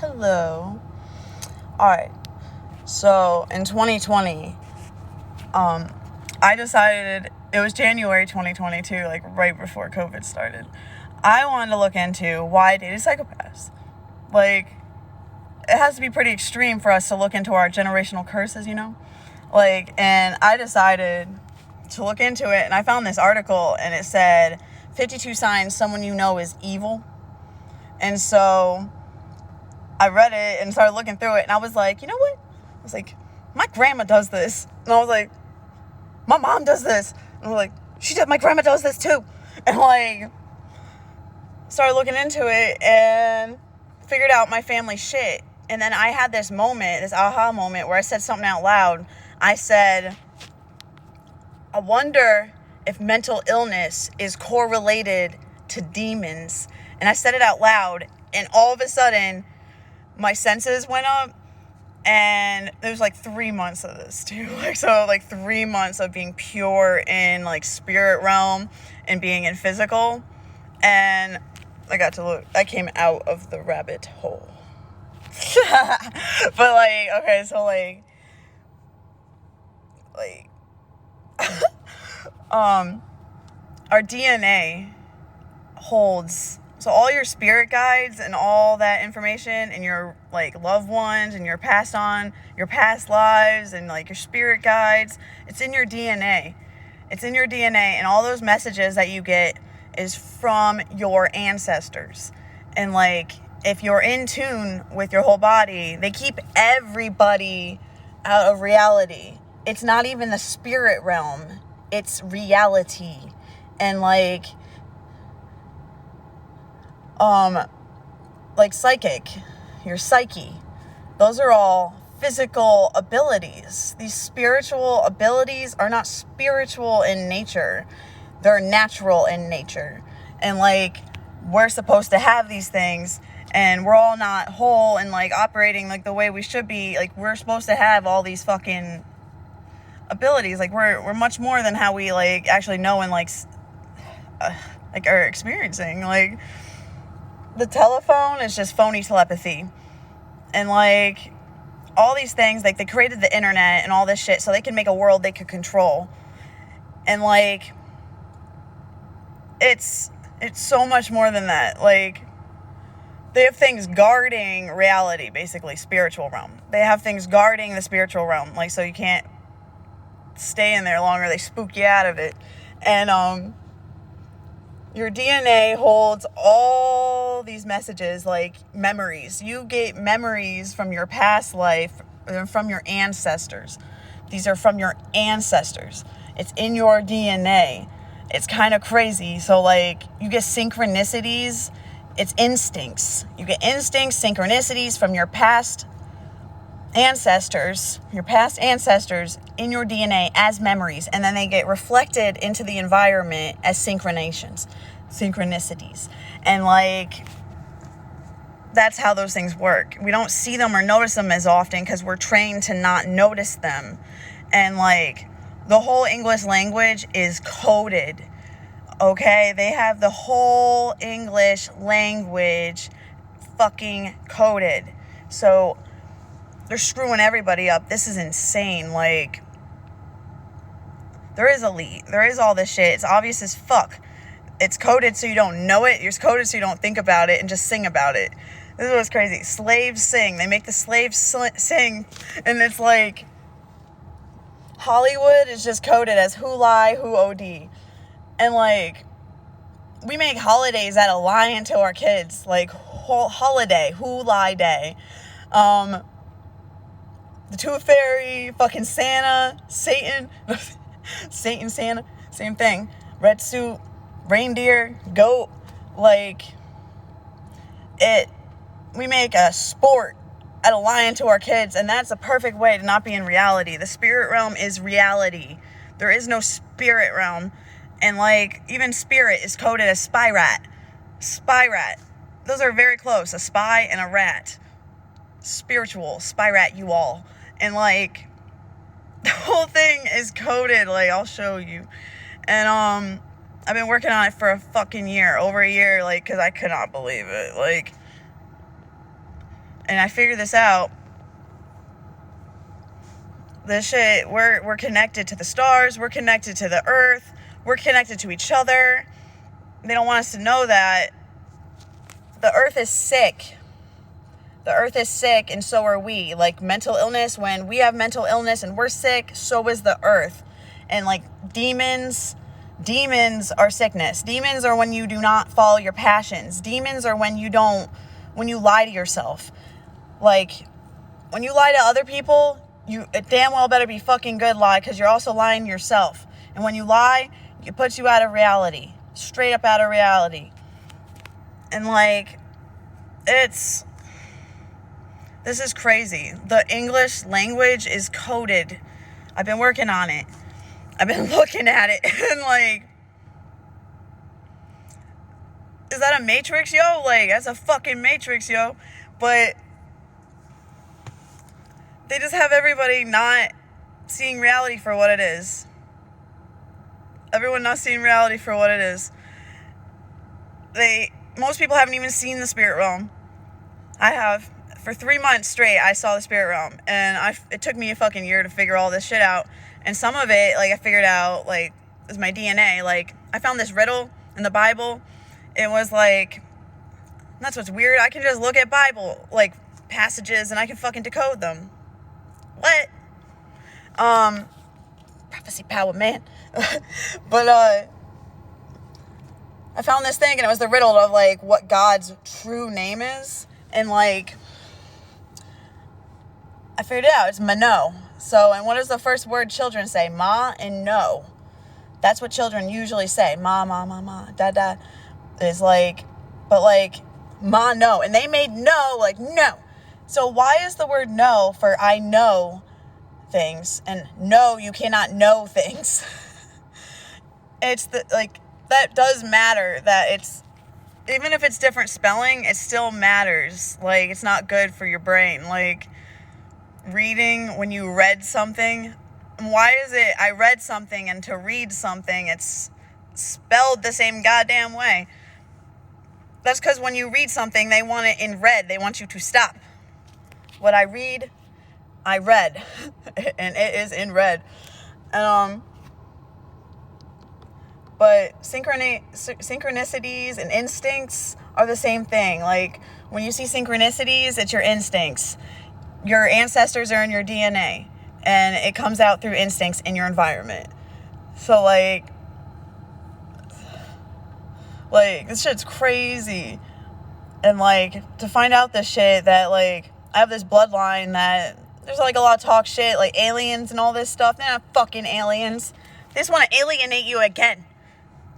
Hello. Alright, so in 2020, I decided, it was January 2022, like right before COVID started. I wanted to look into why I dated psychopaths. Like, it has to be pretty extreme for us to look into our generational curses, and I decided to look into it, and I found this article, and it said 52 signs someone you know is evil. And so I read it and started looking through it, and I was like, you know what? I was like, my grandma does this. And I was like, my mom does this. And I was like, my grandma does this too. And started looking into it and figured out my family shit. And then I had this aha moment where I said something out loud. I said, I wonder if mental illness is correlated to demons. And I said it out loud, and all of a sudden my senses went up, and there was 3 months of this too. 3 months of being pure in spirit realm and being in physical. And I came out of the rabbit hole. But okay, so our DNA holds, so all your spirit guides and all that information and your loved ones and your past lives and your spirit guides, it's in your DNA. It's in your DNA, and all those messages that you get is from your ancestors. And if you're in tune with your whole body, they keep everybody out of reality. It's not even the spirit realm, it's reality. And psychic, your psyche, those are all physical abilities. These spiritual abilities are not spiritual in nature, they're natural in nature. And we're supposed to have these things, and we're all not whole and operating the way we should be. We're supposed to have all these fucking abilities. We're much more than how we actually know and are experiencing. The telephone is just phony telepathy. And all these things, they created the internet and all this shit so they can make a world they could control. And it's so much more than that. They have things guarding reality, basically, spiritual realm. They have things guarding the spiritual realm, so you can't stay in there longer. They spook you out of it. And your DNA holds all these messages, memories. You get memories from your past life, from your ancestors. These are from your ancestors. It's in your DNA. It's kind of crazy. So you get synchronicities. It's instincts. You get instincts, synchronicities from your past ancestors in your DNA as memories, and then they get reflected into the environment as synchronicities. And that's how those things work. We don't see them or notice them as often because we're trained to not notice them. And the whole English language is coded. Okay, they have the whole English language fucking coded. So they're screwing everybody up. This is insane. There is elite. There is all this shit. It's obvious as fuck. It's coded so you don't know it. It's coded so you don't think about it and just sing about it. This is what's crazy. Slaves sing. They make the slaves sing. And it's Hollywood is just coded as who lie, who OD. And we make holidays that align to our kids. Holiday, who lie day. The Tooth Fairy, fucking Santa, Satan, Santa, same thing. Red suit, reindeer, goat, we make a sport at a lion to our kids, and that's a perfect way to not be in reality. The spirit realm is reality. There is no spirit realm. And even spirit is coded as spy rat. Those are very close, a spy and a rat. Spiritual, spy rat, you all. And the whole thing is coded. I'll show you. And I've been working on it for a fucking year, over a year, because I could not believe it. and I figured this out. This shit, we're connected to the stars, we're connected to the earth, we're connected to each other. They don't want us to know that the earth is sick. The earth is sick, and so are we. Like, mental illness, when we have mental illness and we're sick, so is the earth. And like demons are sickness. Demons are when you do not follow your passions. Demons are when you lie to yourself. Like, when you lie to other people, you damn well better be fucking good lie, because you're also lying to yourself. And when you lie, it puts you out of reality. Straight up out of reality. And like, this is crazy. The English language is coded. I've been working on it. I've been looking at it, and like, is that a matrix, yo? Like, that's a fucking matrix, yo. But they just have everybody not seeing reality for what it is. Everyone not seeing reality for what it is. Most people haven't even seen the spirit realm. I have. For 3 months straight, I saw the spirit realm, and it took me a fucking year to figure all this shit out. And some of it, like, I figured out, like, is my DNA. Like, I found this riddle in the Bible. It was like, that's what's weird. I can just look at Bible, like, passages, and I can fucking decode them. What? Prophecy power, man. But, I found this thing, and it was the riddle of, like, what God's true name is. And, like, I figured it out. It's Mano. So, and what is the first word children say? Ma and no. That's what children usually say. Ma, ma, ma, ma, da, da. Is like, but like, ma, no. And they made no, like, no. So why is the word no for I know things, and no, you cannot know things? It's like, that does matter, that it's, even if it's different spelling, it still matters. Like, it's not good for your brain. Like, reading, when you read something, why is it I read something, and to read something, it's spelled the same goddamn way? That's because when you read something, they want it in red. They want you to stop. What I read, I read. And it is in red. But synchronicities and instincts are the same thing. Like, when you see synchronicities, it's your instincts. Your ancestors are in your DNA, and it comes out through instincts in your environment. So, like, this shit's crazy. And, like, to find out this shit, that, like, I have this bloodline that there's, like, a lot of talk shit, like aliens and all this stuff. They're not fucking aliens. They just want to alienate you again.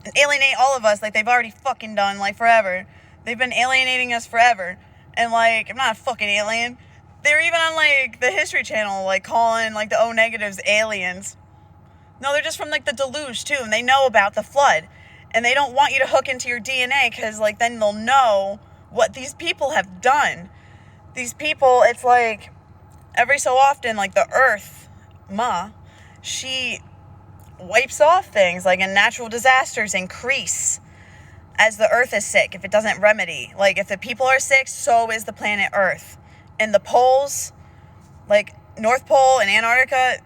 And alienate all of us like they've already fucking done, like, forever. They've been alienating us forever. And, like, I'm not a fucking alien. They're even on, like, the History Channel, like, calling, like, the O-negatives aliens. No, they're just from, like, the deluge, too, and they know about the flood. And they don't want you to hook into your DNA, because, like, then they'll know what these people have done. These people, it's like, every so often, like, the earth, Ma, she wipes off things, like, and natural disasters increase as the earth is sick, if it doesn't remedy. Like, if the people are sick, so is the planet Earth. And the poles, like North Pole and Antarctica,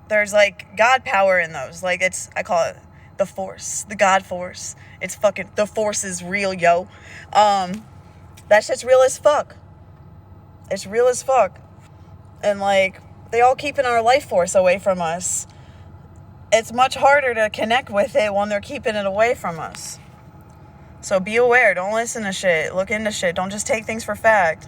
there's, like, God power in those. Like, I call it the force, the God force. It's fucking, the force is real, yo. That shit's real as fuck. It's real as fuck. And, like, they all keeping our life force away from us. It's much harder to connect with it when they're keeping it away from us. So be aware. Don't listen to shit. Look into shit. Don't just take things for fact.